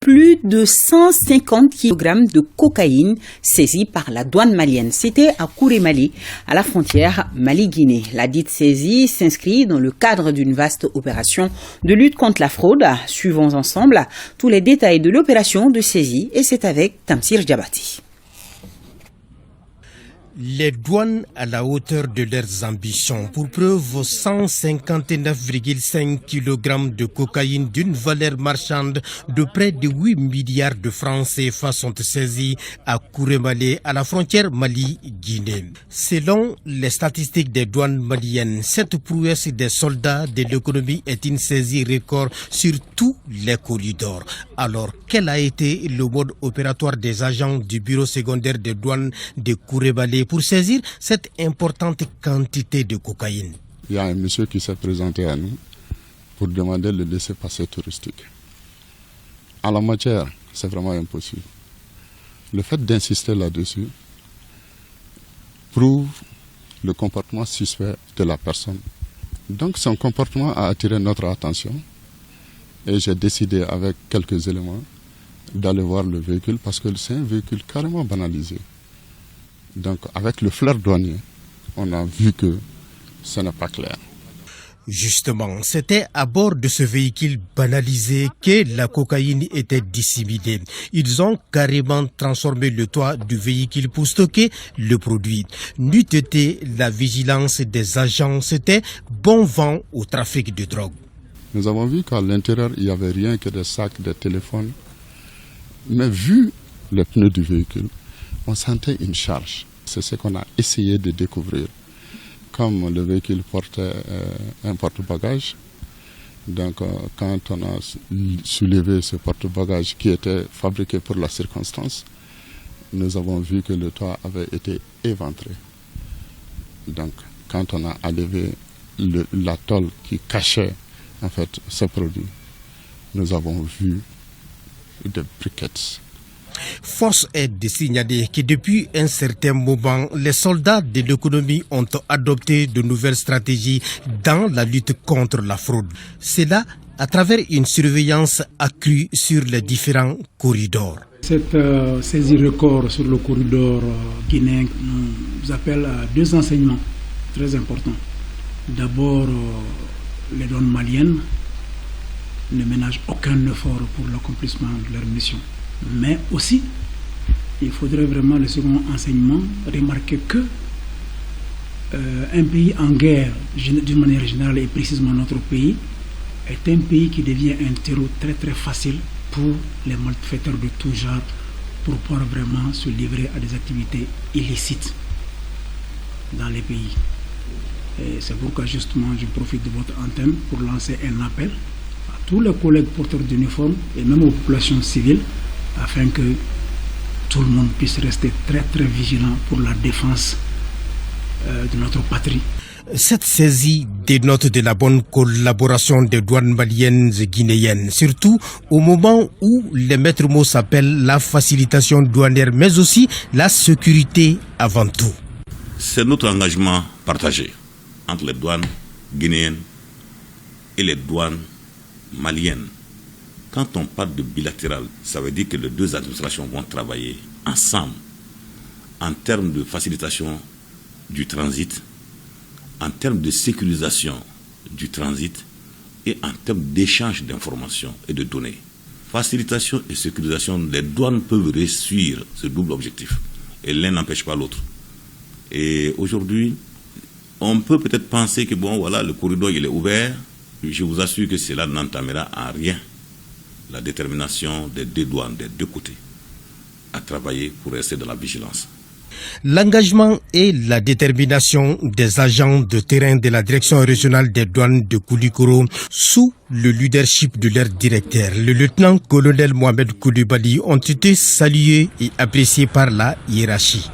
plus de 150 kg de cocaïne saisie par la douane malienne. C'était à Kourimali, à la frontière Mali-Guinée. La dite saisie s'inscrit dans le cadre d'une vaste opération de lutte contre la fraude. Suivons ensemble tous les détails de l'opération de saisie et c'est avec Tamsir Djabati. Les douanes à la hauteur de leurs ambitions. Pour preuve, 159,5 kg de cocaïne d'une valeur marchande de près de 8 milliards de francs CFA sont saisis à Kourimali, à la frontière Mali-Guinée. Selon les statistiques des douanes maliennes, cette prouesse des soldats de l'économie est une saisie record sur tous les corridors. Alors, quel a été le mode opératoire des agents du bureau secondaire des douanes de Kourimali pour saisir cette importante quantité de cocaïne? Il y a un monsieur qui s'est présenté à nous pour demander le laissez-passer touristique. En la matière, c'est vraiment impossible. Le fait d'insister là-dessus prouve le comportement suspect de la personne. Donc son comportement a attiré notre attention et j'ai décidé avec quelques éléments d'aller voir le véhicule parce que c'est un véhicule carrément banalisé. Donc avec le flair douanier, on a vu que ce n'est pas clair. Justement, c'était à bord de ce véhicule banalisé que la cocaïne était disséminée. Ils ont carrément transformé le toit du véhicule pour stocker le produit. N'eût été la vigilance des agents, c'était bon vent au trafic de drogue. Nous avons vu qu'à l'intérieur, il n'y avait rien que des sacs, des téléphones. Mais vu les pneus du véhicule, on sentait une charge. C'est ce qu'on a essayé de découvrir. Comme le véhicule portait un porte-bagages, donc quand on a soulevé ce porte-bagages qui était fabriqué pour la circonstance, nous avons vu que le toit avait été éventré. Donc quand on a enlevé la tôle qui cachait en fait ce produit, nous avons vu des briquettes. Force est de signaler que depuis un certain moment, les soldats de l'économie ont adopté de nouvelles stratégies dans la lutte contre la fraude. C'est là à travers une surveillance accrue sur les différents corridors. Cette saisie record sur le corridor guinéen nous appelle à deux enseignements très importants. D'abord, les douanes maliennes ne ménagent aucun effort pour l'accomplissement de leur mission. Mais aussi, il faudrait vraiment, le second enseignement, remarquer que un pays en guerre, d'une manière générale et précisément notre pays, est un pays qui devient un terreau très très facile pour les malfaiteurs de tout genre, pour pouvoir vraiment se livrer à des activités illicites dans les pays. Et c'est pourquoi justement je profite de votre antenne pour lancer un appel à tous les collègues porteurs d'uniformes et même aux populations civiles, afin que tout le monde puisse rester très très vigilant pour la défense de notre patrie. Cette saisie dénote de la bonne collaboration des douanes maliennes et guinéennes, surtout au moment où les maîtres mots s'appellent la facilitation douanière, mais aussi la sécurité avant tout. C'est notre engagement partagé entre les douanes guinéennes et les douanes maliennes. Quand on parle de bilatéral, ça veut dire que les deux administrations vont travailler ensemble en termes de facilitation du transit, en termes de sécurisation du transit et en termes d'échange d'informations et de données. Facilitation et sécurisation, les douanes peuvent réussir ce double objectif et l'un n'empêche pas l'autre. Et aujourd'hui, on peut peut-être penser que bon, voilà, le corridor il est ouvert. Je vous assure que cela n'entamera en rien la détermination des deux douanes, des deux côtés, à travailler pour rester dans la vigilance. L'engagement et la détermination des agents de terrain de la direction régionale des douanes de Koulikoro sous le leadership de leur directeur, le lieutenant-colonel Mohamed Koulibaly, ont été salués et appréciés par la hiérarchie.